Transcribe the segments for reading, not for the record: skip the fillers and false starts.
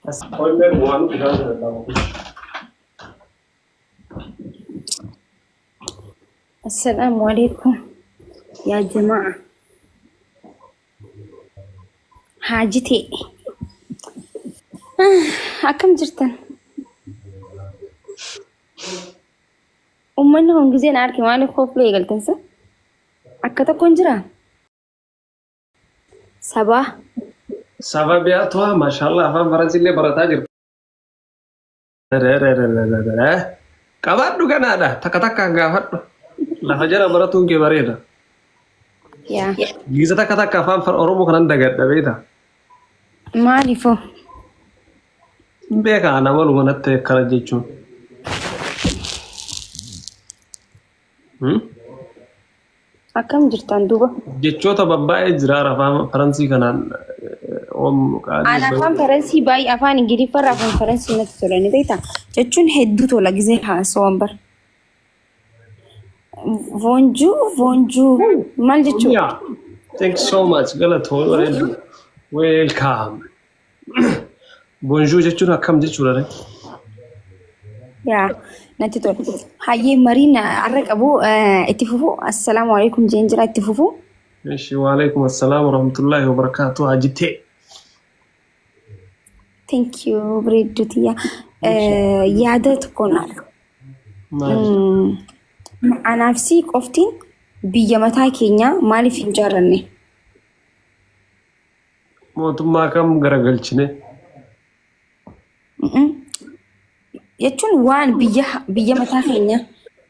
السلام عليكم يا جماعة. حاجتي أكم جرتن أمنهم جزين عاركي مالي خوف لي قلت انسى أكتا كونجرا صباح سبب يا توها ما شاء الله فان برازيل براتاجر كبار كان ada tak gafat la fajara baratun ke bareda يا giza tak faan far oromo kan daga dabeda مالي فو be ka ana walu gonatte kala jechu أكم جرتن دوبا jechota babbae jirara faan faransi kanan om أنا qali أفهم فرنسي باي أفهم إنجليزي فرا أفهم فرنسي نتسولني تيتا جتشون هدو تولا جزين ها سوامبر فونجو فونجو مال جتشو yeah thanks so much galat welcome bonjour jechuna kam jechura re يا نتيتول هاي مارينا عرق أبو اتفقوا السلام عليكم جينجرا اتفقوا ماشي وعليكم السلام ورحمة الله وبركاته عجتي ثانك يو بريدوتيا يادت كونال ماشي أنا نفسي قفتين بيجامتها كينيا مالي في جارني mootummaa kam garagalchine يجون وان بيجامتها كينيا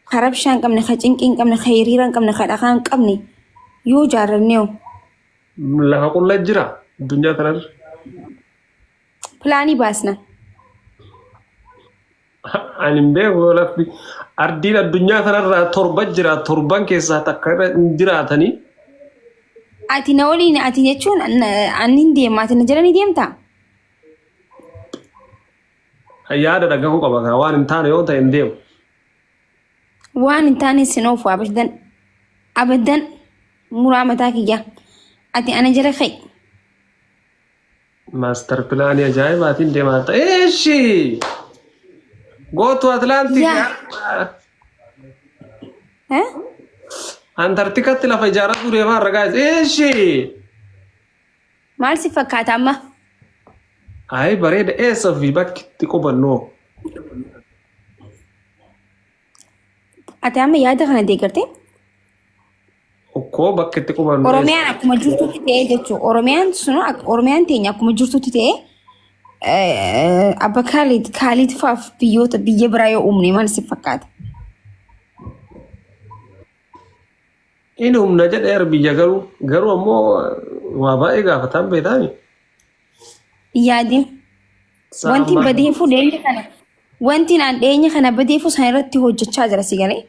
خربشان كمن خجينكين كمن خيريران كمن خدقان كمني يو جارنيو lafa qullaa jira addunyaa kanarra بلاني باسنا ani hin beeku lafti ardiin addunyaa kanarra torba jira torban keessaa takka irra hin jiraatanii أتي نقولي أتي يجون أنين ديم أتي نجرني ديم تا yaada dhagahuu qaba kaa waan hin taane yoo ta'e hin deemu وان انتاني سنوفو أبدا مرامتاك يا أتي أنا جرى خي maastar pilaanii ajaa'ibaatiin deemaa ta'a eeshi gootu atlaantik ها antartikatti lafa ijaarratu deemaa ragaa eeshi مال سفكات أما ay bareeda eessa fi bakki itti qubannoo أتي أما يا دخنا ديكرتي okkoo bakki itti qubannoo أوروميان أكو مجرتو تتيه جتشو أوروميان سنو أوروميان تيني أكو مجرتو تتيه أبا خالد فاف بيوتا بيجبرايو أمني مال سفكات inni humna jedheer biyya garuu ammoo waa baay'ee gaafataan beektaani. يادي وانتي بديفو ديني كان وانتي نان ديني كان بديفو سايرتي هو جتشا جرى سيغالي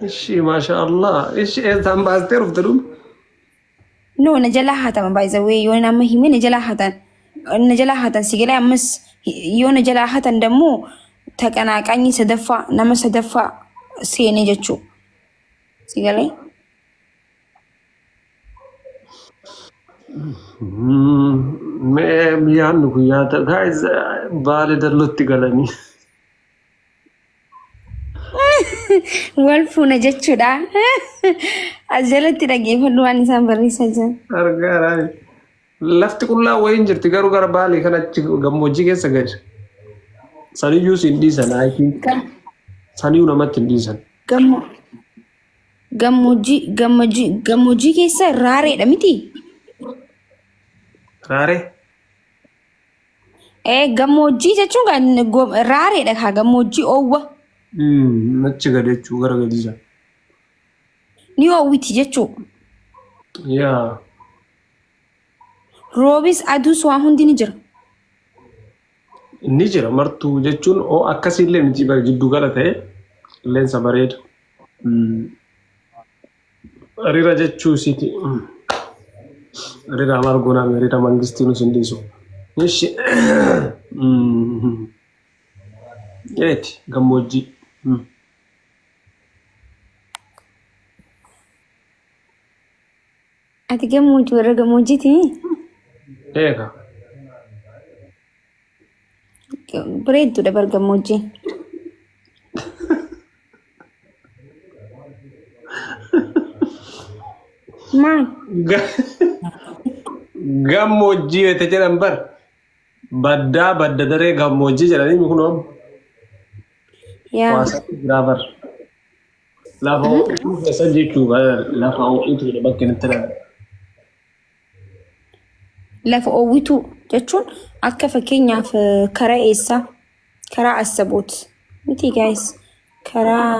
Ishii maasha Allah ishii eessaan baastee dhufte dhume. نو نجلا حتى ما بايزوي يو نما هيمي نجلا حتى سيغالي أمس يو نجلا حتى دمو تكنا كاني سدفا نما سدفا سيني جتشو سيغالي Mee biyyaan nu guyyaa guys baale dallutti galanii. والفونا جتشودا أجلت تلاقيه فلوان إنسان بريسة جن Argaaraan lafti qullaa wayiin jirti garuu gara baalee kan achi gammoojjii keessa gadi. Saniyyuu siin dhiisan ayitiin saniyyuu namatti hin dhiisan. gammoojjii keessa raareedha miti Raaree gammoojjii jechuun kan raareedha kaa gammoojjii oowwa achi gadi jechuu gara gadiisa. ni oowwiti jechuu Yaa roobis aduus waan hundi ni jira inni jira martuu jechuun oo akkasiillee miti bara jiddu gala ta'e qilleensa bareeda. Hariira jechuu isiiti. Hariira maal goonaan hariira mangistii nus hin dhiisu. Ishi eeti gammoojjii. ati gammoojjii warra gammoojjiiti Eega bareeddudha bar gammoojjiin. Maal? Gammoojjii wete jedhan bar badda daree gammoojjii jedhanii kunoom Yaa waasatti biraa bar lafa ho'ituu keessa jechuu lafa ho'ituu bakka inni itti lafa oowwituu jechuun akka fakkeenyaaf karaa eessaa karaa Assaboot miti gaayis karaa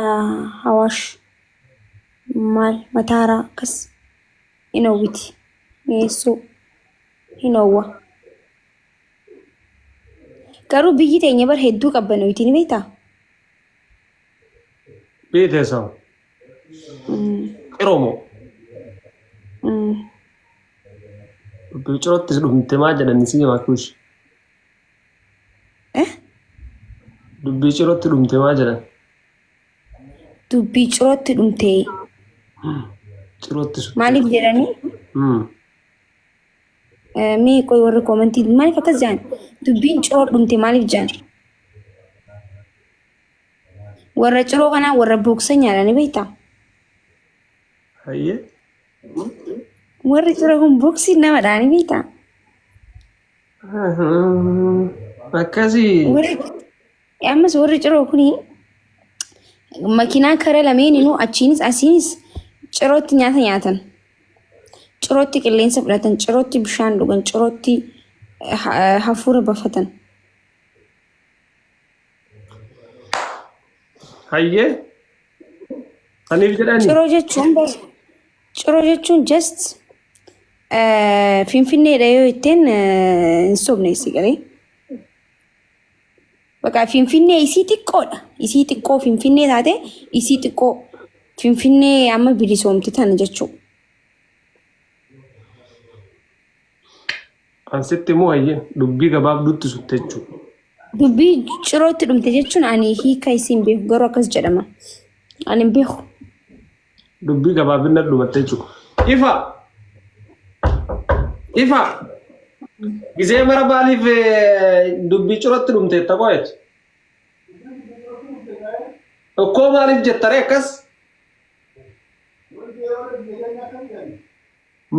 Hawaash maal Mataaraa akkas hin oowwiti mi'eessuu hin oowwa. Garuu biyyi teenya bar hedduu qabbanooti ni beektaa? beeteessa qiroomoo biqilootti dhumte maa jedhani si makuush dubbii cirootti dhumte maa jedhan Dubbii cirootti dhumtee cirootti maaliif jedhanii? Mee qoy warra koomentii maaliif akkas jedhan? Dubbiin ciroo dhumte maaliif jedhan? Warra ciroo kanaa warra booksan nyaadhani beektaa? hayyee Warri ciroo kun booksii nama dhaani beektaa? akkasii Ammas warri ciroo kuni makiinaa kara lameeninuu achiinis asiinis cirootti nyaata nyaatan. Cirootti qilleensa fudhatan, cirootti bishaan dhugan, cirootti hafuura bafatan. hayyee aniif jedhani Ciroo jechuun just finfinneedha yoo ittiin hin sobne isii galee. Bakka finfinnee isii xiqqoodha. Isii xiqqoo finfinnee taate isii xiqqoo finfinnee amma bilisoomte tana jechuudha. ansitti immoo hayyee dubbii gabaabduutti sutte jechuudha. Dubbii cirootti dhumte jechuun ani hiika isii hin beeku garuu akkas jedhama. Ani hin beeku. dubbii gabaabinna dhumatte jechuudha. Ifa gisee mara baaliif dubbii cirootti dhumte qo'eeti. Okkoo maaliif jettare akkas?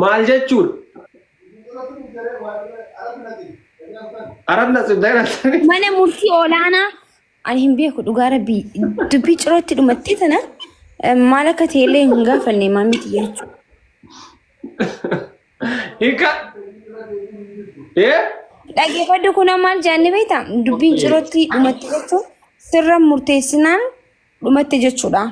maal jechuudha? Arabna sibdayna Mana murtii olaanaa ani hin beeku dhugaa rabbii dubbii cirootti dhumattee tana maal akka ta'ellee hin gaafanne maamiti jechuudha. Hika Dhaggeeffadhu kun maal jaanni beektaa? Dubbiin cirootti dhumatte jechuun sirra murteessinaan dhumatte jechuudha.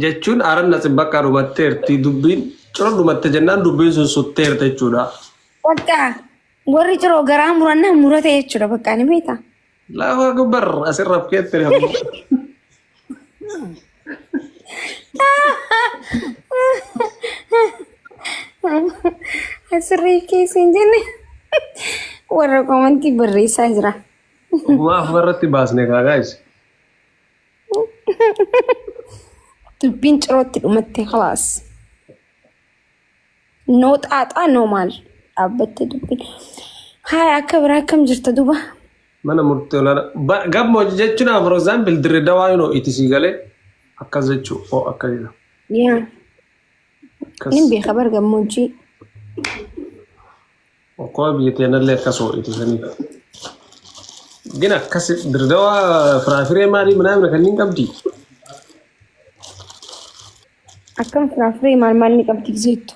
jechuun arabna sibbakka dhumatteerti dubbiin ciroo dhumatte jennaan dubbiin sun sutteerta jechuudha. Bakka warri ciroo garaa murannaa murate jechuudha bakka ni beektaa? Lafa gubbar asirra keetti hamu. Asirrii keessa hin jenne warra koomentii barreessaa jira. Maaf irratti baasne kaagaayis. Dubbiin cirootti dhumatte khalaas. Noo xaaxaa noo maal dhaabbatte dubbiin. Haaya akka biraa akkam jirta duba? Mana murtee olaanaa gammoojji jechuun for example dirree dawaa yoo itti galee akkas jechuu oo akka jira. Yaa. Nin beeka bar gammoojjii. Okkoo biyya teenallee akkasoo itti sanii. Gina akkas dirree dawaa firaafiree maalii midhaan kanneen qabdi. Akkam firaafiree maal ni qabdi jettu?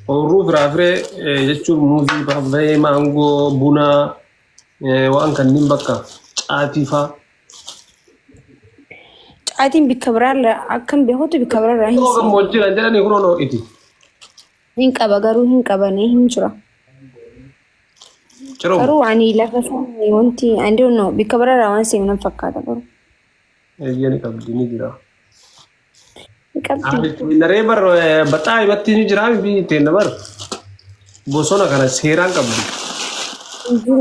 Oorruu firaafiree jechuun muuzii, paappaayee, maangoo, buna waan kanneen bakka caatii fa'aa. Caatiin bikka biraarra akkam beekutu bikka biraarra hin Ooo gammoojjii kan jedhanii kun onoo iti. hin qaba garuu hin qabane hin jira. Ciroo Garuu ani lafa sana wanti I don't know bikka biraarra waan seenu fakkaata garuu. eeyyanii qabdi ni jira. Ni qabdi. Naree bar baxaa himatti ni jira biyyi teenya bar bosona kana seeraan qabdi.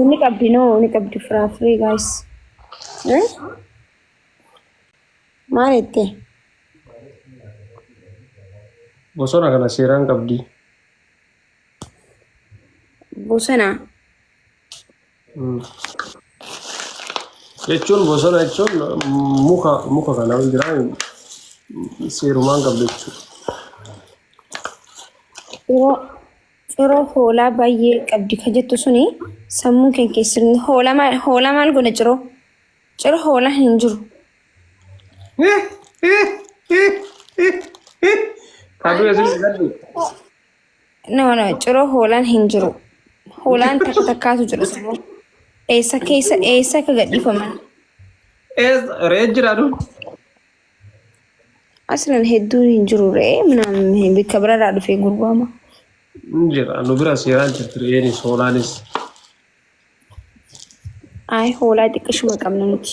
Ni qabdi no ni qabdi firaafiree guys. Maal itti? Bosona kana seeraan qabdi. Bosona. jechuun bosona jechuun muka kana jiran seerumaan qabdu jechuudha. Ciroo hoolaa baay'ee qabdi ka jettu suni sammuu kee keessatti hoolaa maal godha ciroo? Ciroo hoolaa hin jiru. Aduu eessuun gaddu. No, ciroo hoolaan hin jiru. Hoolaan takka takkaatu jira sammuu. Eessa akka gadhiifaman? Re'ee jira aduun. Aslan hedduun hin jiru re'ee minaan bikka biraadhaa dhufee gurgurama. Jira nu bira seeraan jirti re'eenis hoolaanis. Ay hoolaa xiqqashuma qabna nuti.